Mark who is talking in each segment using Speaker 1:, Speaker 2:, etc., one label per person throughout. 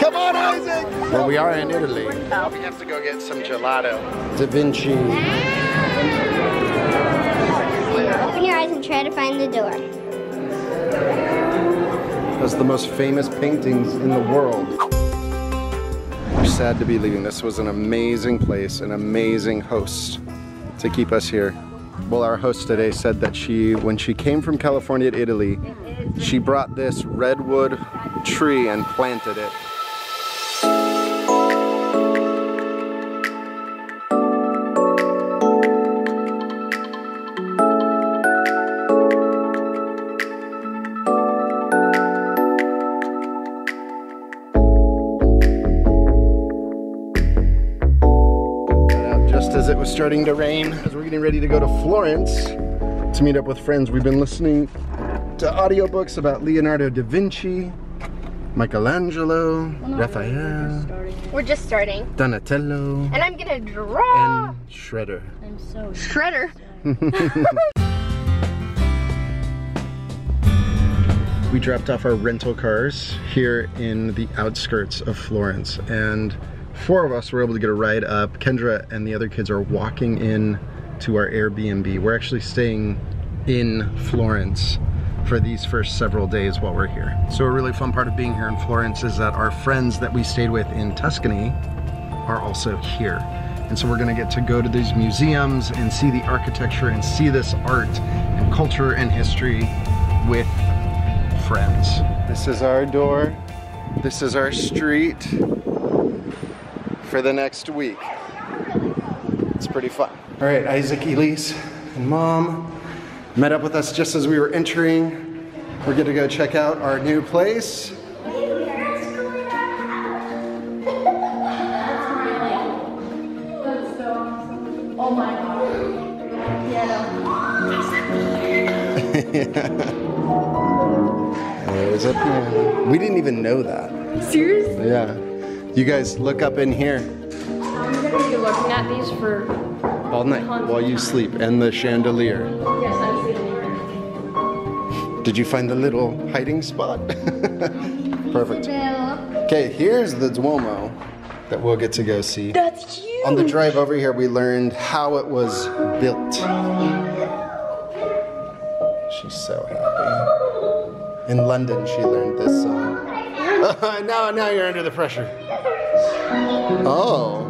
Speaker 1: Come on, Isaac! Well, we are in Italy.
Speaker 2: We have to go get some gelato.
Speaker 1: Da Vinci.
Speaker 3: Open your eyes and try to find the door.
Speaker 1: That's the most famous paintings in the world. We're sad to be leaving. This was an amazing place, an amazing host to keep us here. Well, our host today said that when she came from California to Italy, she brought this redwood tree and planted it. Just as it was starting to rain, as we're getting ready to go to Florence to meet up with friends. We've been listening to audiobooks about Leonardo da Vinci, Michelangelo, Raphael.
Speaker 3: We're just starting.
Speaker 1: Donatello.
Speaker 3: And I'm gonna draw.
Speaker 1: And Shredder.
Speaker 3: I'm so Shredder.
Speaker 1: We dropped off our rental cars here in the outskirts of Florence, and 4 of us were able to get a ride up. Kendra and the other kids are walking in to our Airbnb. We're actually staying in Florence for these first several days while we're here. So a really fun part of being here in Florence is that our friends that we stayed with in Tuscany are also here. And so we're gonna get to go to these museums and see the architecture and see this art and culture and history with friends. This is our door. This is our street for the next week. It's pretty fun. All right, Isaac, Elise, and Mom met up with us just as we were entering. We're gonna go check out our new place.
Speaker 3: Oh my god.
Speaker 1: There's a piano. We didn't even know that.
Speaker 3: Seriously?
Speaker 1: Yeah. You guys look up in here.
Speaker 3: I'm gonna be looking at these for
Speaker 1: all night while you sleep, and the chandelier.
Speaker 3: Yes, I'm sleeping.
Speaker 1: Did you find the little hiding spot? Perfect. Okay, here's the Duomo that we'll get to go see.
Speaker 3: That's huge.
Speaker 1: On the drive over here, we learned how it was built. She's so happy. In London, she learned this song. Now you're under the pressure. Oh,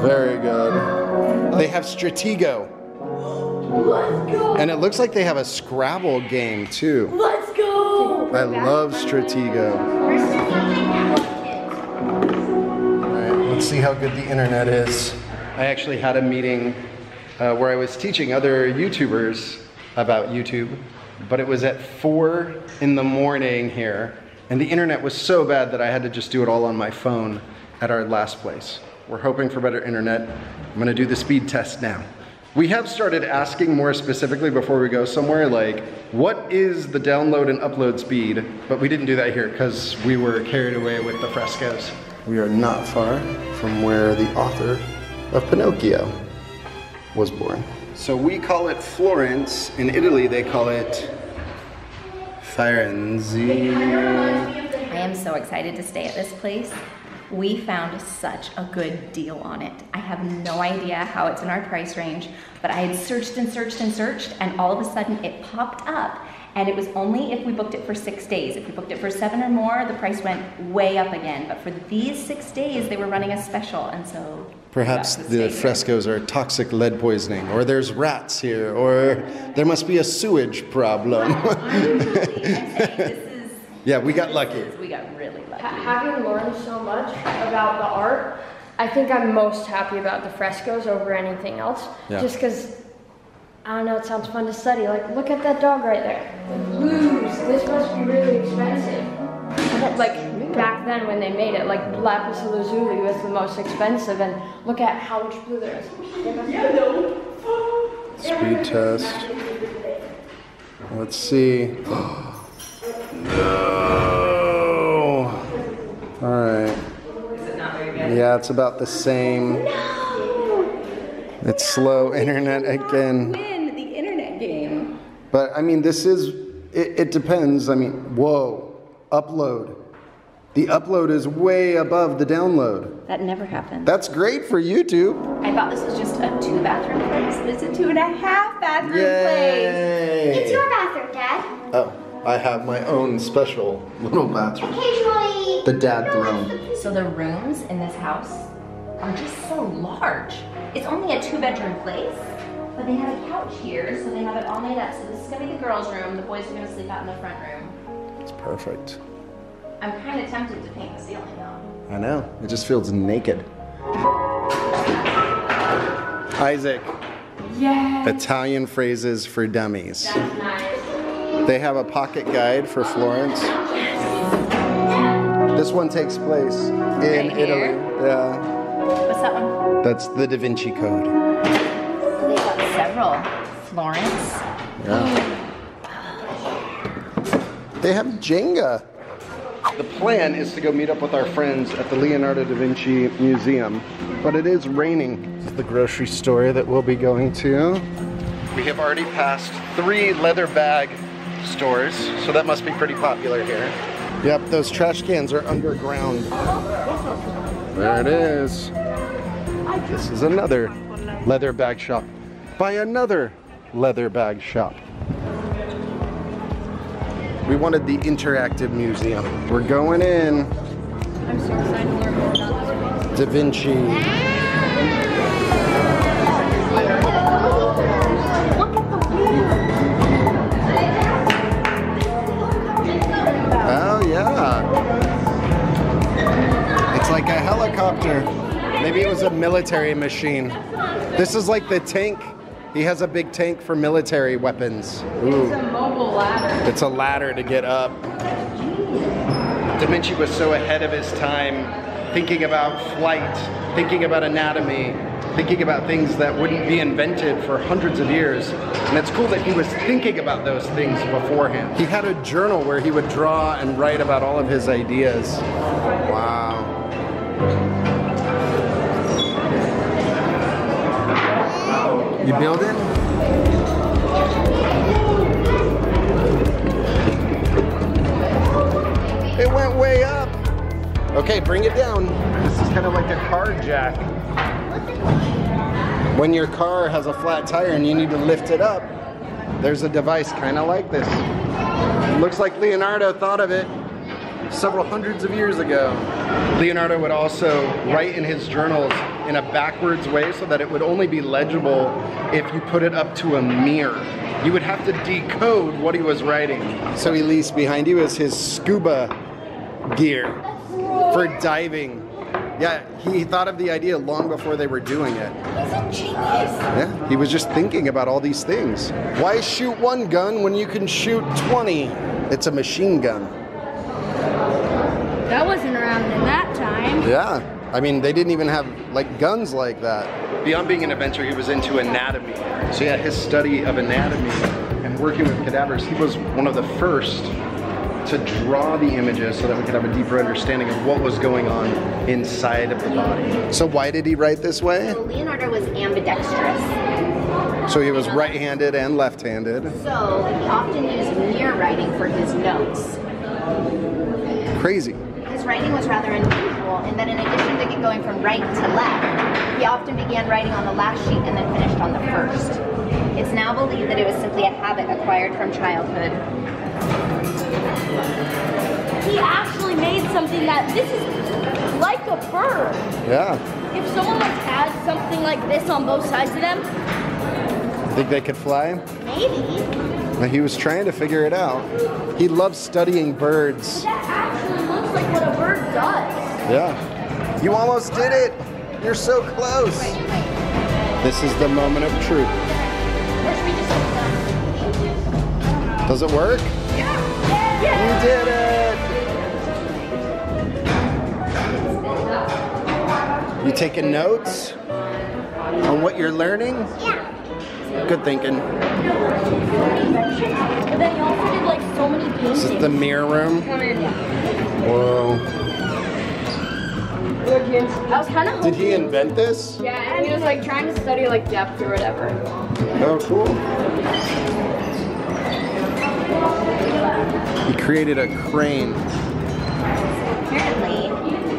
Speaker 1: very good. They have Stratego.
Speaker 3: Let's go.
Speaker 1: And it looks like they have a Scrabble game too.
Speaker 3: Let's go.
Speaker 1: I love Stratego. All right, let's see how good the internet is. I actually had a meeting where I was teaching other YouTubers about YouTube, but it was at 4 in the morning here. And the internet was so bad that I had to just do it all on my phone at our last place. We're hoping for better internet. I'm gonna do the speed test now. We have started asking more specifically before we go somewhere, like, what is the download and upload speed? But we didn't do that here because we were carried away with the frescoes. We are not far from where the author of Pinocchio was born. So we call it Florence. In Italy, they call it Firenze.
Speaker 4: I am so excited to stay at this place. We found such a good deal on it. I have no idea how it's in our price range, but I had searched and searched and searched, and all of a sudden it popped up, and it was only if we booked it for 6 days. If we booked it for 7 or more, the price went way up again. But for these 6 days, they were running a special, and so
Speaker 1: perhaps the frescoes are toxic lead poisoning, or there's rats here, or there must be a sewage problem.
Speaker 4: I'm saying this is.
Speaker 1: Yeah, we got lucky.
Speaker 4: We got really lucky.
Speaker 5: Having learned so much about the art, I think I'm most happy about the frescoes over anything else.
Speaker 1: Yeah.
Speaker 5: Just because, I don't know, it sounds fun to study. Like, look at that dog right there. Blues, this must be really expensive. Like, back then when they made it, like, lapis lazuli was the most expensive, and look at how much blue there is.
Speaker 1: Speed test. Let's see. No! Alright.
Speaker 4: Is it not very good?
Speaker 1: Yeah, it's about the same.
Speaker 4: No!
Speaker 1: It's slow internet again.
Speaker 4: Win the internet game.
Speaker 1: But I mean, this is, it depends. I mean, whoa, upload. The upload is way above the download.
Speaker 4: That never happened.
Speaker 1: That's great for YouTube.
Speaker 4: I thought this was just a 2-bathroom place, but it's a 2.5-bathroom place.
Speaker 1: Yay!
Speaker 6: It's your bathroom, Dad.
Speaker 1: Oh, I have my own special little bathroom.
Speaker 6: Occasionally.
Speaker 1: The dad throne.
Speaker 4: So the rooms in this house are just so large. It's only a 2-bedroom place, but they have a couch here, so they have it all made up. So this is gonna be the girls' room. The boys are gonna sleep out in the front room.
Speaker 1: It's perfect.
Speaker 4: I'm kind of tempted to paint the ceiling though.
Speaker 1: I know, it just feels naked. Isaac.
Speaker 5: Yeah.
Speaker 1: Italian phrases for dummies.
Speaker 5: That's nice.
Speaker 1: They have a pocket guide for Florence. This one takes place in
Speaker 4: Right
Speaker 1: Italy.
Speaker 4: here?
Speaker 1: Yeah.
Speaker 4: What's that one?
Speaker 1: That's the Da Vinci Code.
Speaker 4: They got several. Florence.
Speaker 1: Yeah. They have Jenga. The plan is to go meet up with our friends at the Leonardo da Vinci Museum, but it is raining. This is the grocery store that we'll be going to. We have already passed 3 leather bag stores, so that must be pretty popular here. Yep, those trash cans are underground. There it is. This is another leather bag shop by another leather bag shop. We wanted the interactive museum. We're going in.
Speaker 5: I'm so excited to learn more about this.
Speaker 1: Da Vinci. Oh yeah. It's like a helicopter. Maybe it was a military machine. This is like the tank. He has a big tank for military weapons. Ooh.
Speaker 5: It's a mobile ladder.
Speaker 1: It's a ladder to get up. Da Vinci was so ahead of his time, thinking about flight, thinking about anatomy, thinking about things that wouldn't be invented for hundreds of years. And it's cool that he was thinking about those things beforehand. He had a journal where he would draw and write about all of his ideas. Wow. You building? It went way up. Okay, bring it down. This is kind of like a car jack. When your car has a flat tire and you need to lift it up, there's a device kind of like this. It looks like Leonardo thought of it several hundreds of years ago. Leonardo would also write in his journals in a backwards way so that it would only be legible if you put it up to a mirror. You would have to decode what he was writing. So Elise, behind you is his scuba gear for diving. Yeah, he thought of the idea long before they were doing it.
Speaker 4: He's a genius.
Speaker 1: Yeah, he was just thinking about all these things. Why shoot one gun when you can shoot 20? It's a machine gun.
Speaker 5: That wasn't around in that time.
Speaker 1: Yeah, I mean, they didn't even have like guns like that. Beyond being an inventor, he was into anatomy. So yeah, his study of anatomy and working with cadavers, he was one of the first to draw the images so that we could have a deeper understanding of what was going on inside of the body. So why did he write this way?
Speaker 4: So Leonardo was ambidextrous.
Speaker 1: So he was right-handed and left-handed.
Speaker 4: So he often used mirror writing for his notes.
Speaker 1: Crazy.
Speaker 4: His writing was rather unusual in that in addition to going from right to left, he often began writing on the last sheet and then finished on the first. It's now believed that it was simply a habit acquired from childhood.
Speaker 5: He actually made something that this is like a bird.
Speaker 1: Yeah.
Speaker 5: If someone like had something like this on both sides of them,
Speaker 1: Think they could fly?
Speaker 5: maybe.
Speaker 1: He was trying to figure it out. He loves studying birds.
Speaker 5: That actually looks like what a bird does.
Speaker 1: Yeah. You almost did it. You're so close. This is the moment of truth.
Speaker 5: Or should we just
Speaker 1: Does it work? You did it! You taking notes on what you're learning?
Speaker 6: Yeah.
Speaker 1: Good thinking.
Speaker 5: But then you also did like so many paintings.
Speaker 1: This is the mirror room. Whoa.
Speaker 5: I was kind of
Speaker 1: Did he invent this?
Speaker 5: Yeah, and he was like trying to study like depth or whatever.
Speaker 1: Oh, cool. He created a crane.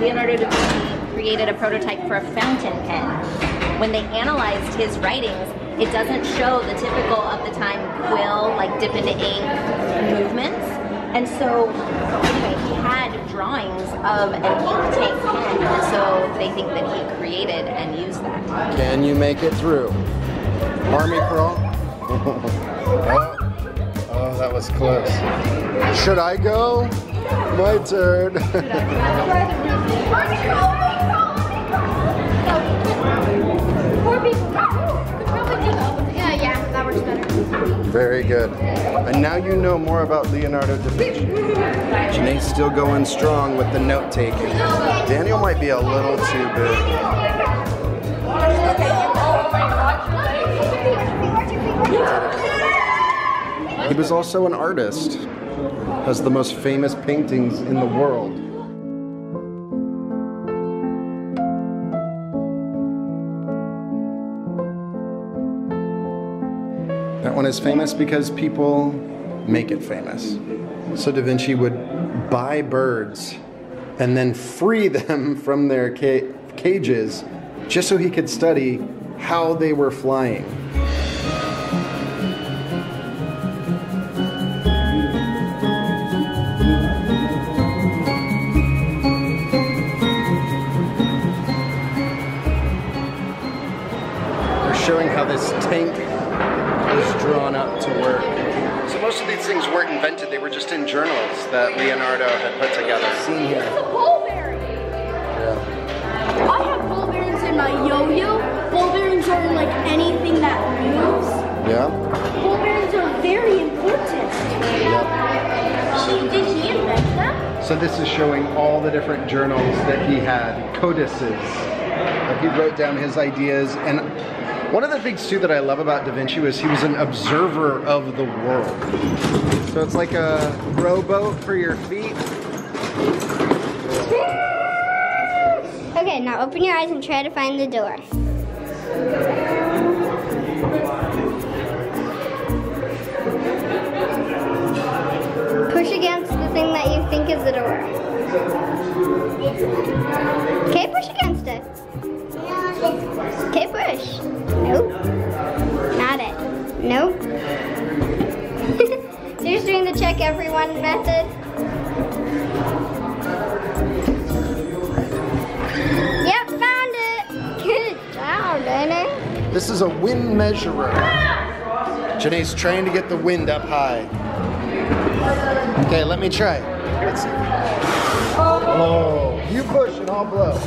Speaker 4: Leonardo da Vinci created a prototype for a fountain pen. When they analyzed his writings, it doesn't show the typical of the time quill, like dip into ink movements. And so, anyway, he had drawings of an ink tank pen, and so they think that he created and used that.
Speaker 1: Can you make it through? Army crawl? Oh, that was close. Should I go? My turn.
Speaker 5: Yeah, that works better.
Speaker 1: Very good. And now you know more about Leonardo da Vinci. Janae's still going strong with the note taking. Daniel might be a little too big. He was also an artist. Has the most famous paintings in the world. That one is famous because people make it famous. So Da Vinci would buy birds and then free them from their cages just so he could study how they were flying. They're showing how this tank is drawn up to work. So most of these things weren't invented, they were just in journals that Leonardo had put together. See here.
Speaker 5: It's a ball bearing.
Speaker 1: Yeah.
Speaker 5: I have ball bearings in my yo-yo. Ball bearings are in like anything that moves.
Speaker 1: Yeah?
Speaker 5: Ball bearings are very important.
Speaker 1: Yep.
Speaker 5: Did he invent them?
Speaker 1: So this is showing all the different journals that he had, codices, that he wrote down his ideas. And one of the things too that I love about Da Vinci was he was an observer of the world. So it's like a rowboat for your feet.
Speaker 6: Okay, now open your eyes and try to find the door. Push against the thing that you think is the door. Okay, push against it. Okay, push. Nope. Not it. Nope. So you're just doing the check everyone method? Yep, found it. Good job, Janae.
Speaker 1: This is a wind measurer. Janae's trying to get the wind up high. Okay, let me try. Let's see. Oh, you push and I'll blow.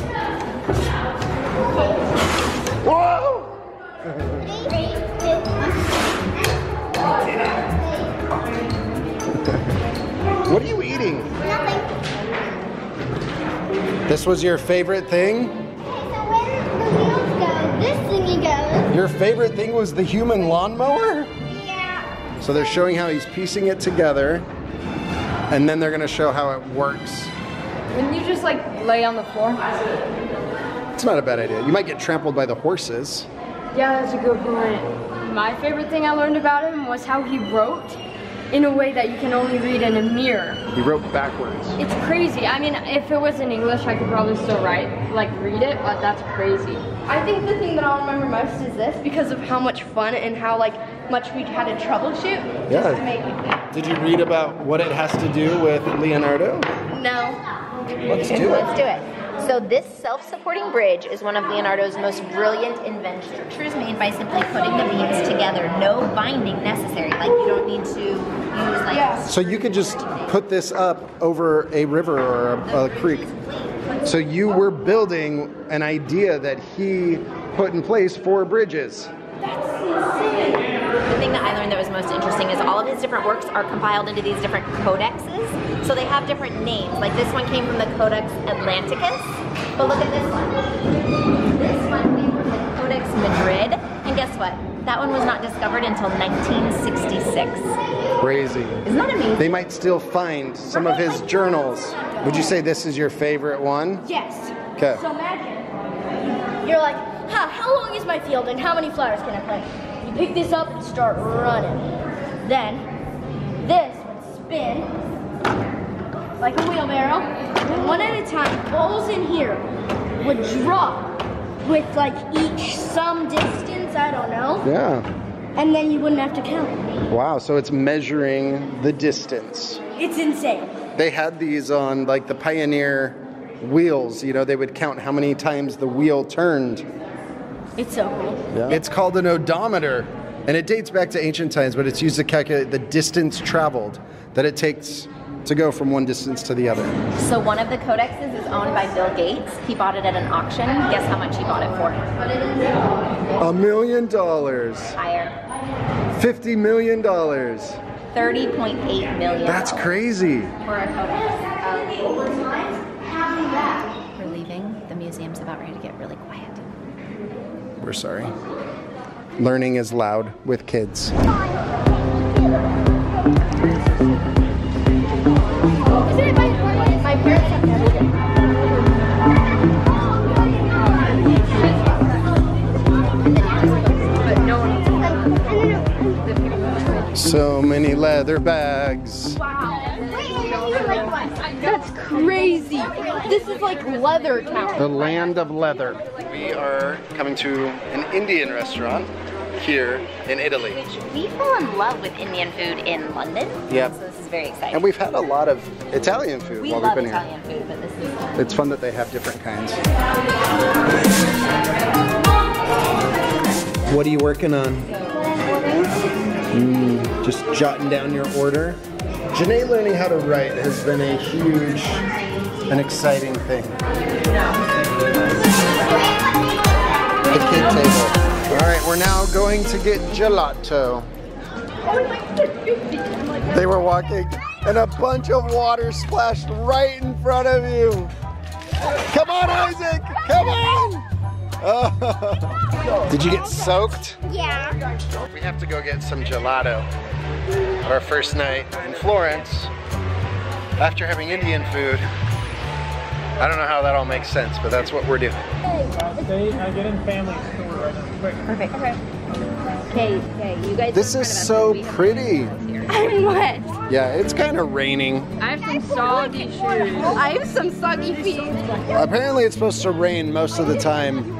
Speaker 1: Whoa! What are you eating?
Speaker 6: Nothing.
Speaker 1: This was your favorite thing?
Speaker 6: Okay, so where the wheels go, this thingy goes.
Speaker 1: Your favorite thing was the human lawnmower?
Speaker 6: Yeah.
Speaker 1: So they're showing how he's piecing it together, and then they're gonna show how it works.
Speaker 5: Wouldn't you just like lay on the floor?
Speaker 1: It's not a bad idea. You might get trampled by the horses.
Speaker 5: Yeah, that's a good point. My favorite thing I learned about him was how he wrote in a way that you can only read in a mirror.
Speaker 1: He wrote backwards.
Speaker 5: It's crazy. I mean, if it was in English, I could probably still read it, but that's crazy. I think the thing that I'll remember most is this because of how much fun and how much we had to troubleshoot just to make it.
Speaker 1: Did you read about what it has to do with Leonardo?
Speaker 4: No.
Speaker 1: Let's do it.
Speaker 4: Let's do it. So this self-supporting bridge is one of Leonardo's most brilliant inventions. Structures made by simply putting the beams together. No binding necessary. Like you don't need to use
Speaker 1: So you could just put this up over a river or a creek. So you were building an idea that he put in place for bridges.
Speaker 4: The thing that I learned that was most interesting is all of his different works are compiled into these different codexes. So they have different names. Like this one came from the Codex Atlanticus. But look at this one. This one came from the Codex Madrid. And guess what? That one was not discovered until 1966.
Speaker 1: Crazy.
Speaker 4: Isn't that amazing?
Speaker 1: They might still find some of his journals. Would you say this is your favorite one?
Speaker 5: Yes.
Speaker 1: Okay.
Speaker 5: So imagine, you're like, how long is my field and how many flowers can I plant? You pick this up and start running. Then, this would spin like a wheelbarrow. And one at a time, balls in here would drop with like each some distance, I don't know.
Speaker 1: Yeah.
Speaker 5: And then you wouldn't have to count.
Speaker 1: Wow, so it's measuring the distance.
Speaker 5: It's insane.
Speaker 1: They had these on like the Pioneer wheels, you know, they would count how many times the wheel turned.
Speaker 5: It's so cool.
Speaker 1: Yeah. It's called an odometer, and it dates back to ancient times, but it's used to calculate the distance traveled that it takes to go from one distance to the other.
Speaker 4: So one of the codexes is owned by Bill Gates. He bought it at an auction. Guess how much he bought it for?
Speaker 1: $1 million.
Speaker 4: Higher.
Speaker 1: $50 million.
Speaker 4: 30.8 million.
Speaker 1: That's crazy.
Speaker 4: For a codex. Over time, having that. We're leaving. The museum's about ready to get really quiet.
Speaker 1: We're sorry. Learning is loud with kids.
Speaker 5: My parents have never been. But no one.
Speaker 1: So many leather bags.
Speaker 5: That's crazy. This is like leather town.
Speaker 1: The land of leather. We are coming to an Indian restaurant here in Italy.
Speaker 4: We fell in love with Indian food in London.
Speaker 1: Yep.
Speaker 4: So this is very exciting.
Speaker 1: And we've had a lot of Italian food
Speaker 4: We
Speaker 1: while
Speaker 4: love
Speaker 1: we've been
Speaker 4: Italian
Speaker 1: here.
Speaker 4: food, but this is
Speaker 1: It's fun that they have different kinds. What are you working on? Just jotting down your order. Janae learning how to write has been a huge and exciting thing. The kid table. All right, we're now going to get gelato. They were walking and a bunch of water splashed right in front of you. Come on, Isaac, come on. Did you get soaked?
Speaker 6: Yeah.
Speaker 2: We have to go get some gelato. Our first night in Florence, after having Indian food. I don't know how that all makes sense, but that's what we're doing.
Speaker 7: Get in family store right now, quick.
Speaker 4: perfect. Okay, you guys.
Speaker 1: This is so pretty.
Speaker 5: I'm wet.
Speaker 1: Yeah, it's kind of raining.
Speaker 5: I have some soggy shoes. I have some soggy feet.
Speaker 1: Apparently it's supposed to rain most of the time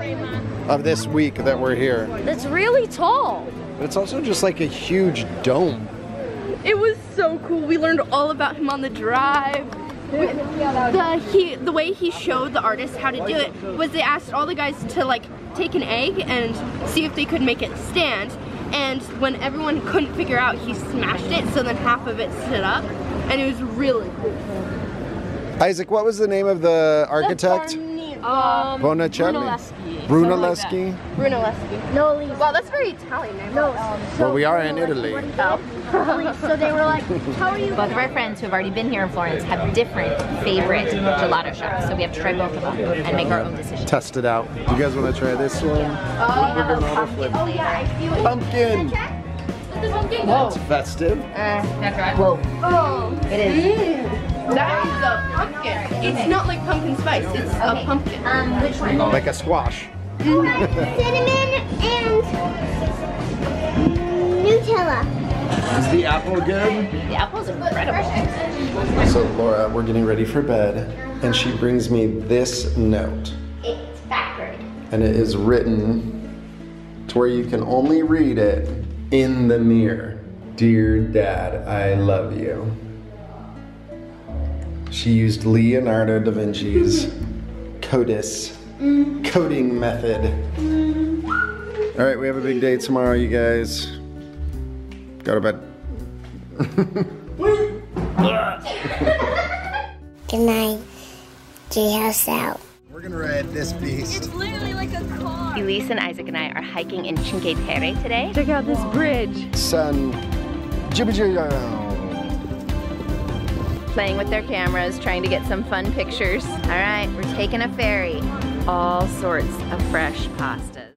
Speaker 1: of this week that we're here.
Speaker 5: That's really tall.
Speaker 1: But it's also just like a huge dome.
Speaker 5: It was so cool. We learned all about him on the drive. The way he showed the artists how to do it was they asked all the guys to like take an egg and see if they could make it stand. And when everyone couldn't figure out, he smashed it, so then half of it stood up, and it was really cool.
Speaker 1: Isaac, what was the name of the architect?
Speaker 5: Brunelleschi.
Speaker 1: Brunelleschi?
Speaker 5: Brunelleschi. No, Elise. Wow, that's very Italian name. No.
Speaker 1: Well, we are in Italy.
Speaker 5: So they were like, how are you?
Speaker 4: Both of our friends who have already been here in Florence have different favorite gelato shops, so we have to try both of them and make our own decision.
Speaker 1: Test it out. You guys want to try this one?
Speaker 4: We have a pumpkin flavor.
Speaker 5: I feel it.
Speaker 1: Pumpkin!
Speaker 5: Whoa.
Speaker 1: It's festive.
Speaker 4: Whoa.
Speaker 5: Oh.
Speaker 4: It is.
Speaker 5: That is a pumpkin. It's not like pumpkin spice, it's a pumpkin.
Speaker 4: Which one?
Speaker 1: Like a squash.
Speaker 6: Cinnamon and Nutella.
Speaker 1: Is the apple good?
Speaker 4: The apple's incredible.
Speaker 1: So Laura, we're getting ready for bed, and she brings me this note.
Speaker 4: It's factory.
Speaker 1: And it is written to where you can only read it in the mirror. Dear Dad, I love you. She used Leonardo da Vinci's coding method. All right, we have a big day tomorrow, you guys. Go to bed.
Speaker 6: Good night. Treehouse out.
Speaker 1: We're gonna ride this beast.
Speaker 5: Literally like a car.
Speaker 4: Elise and Isaac and I are hiking in Cinque Terre today.
Speaker 5: Check out this bridge.
Speaker 1: Sun.
Speaker 4: Playing with their cameras, trying to get some fun pictures. All right, we're taking a ferry. All sorts of fresh pastas.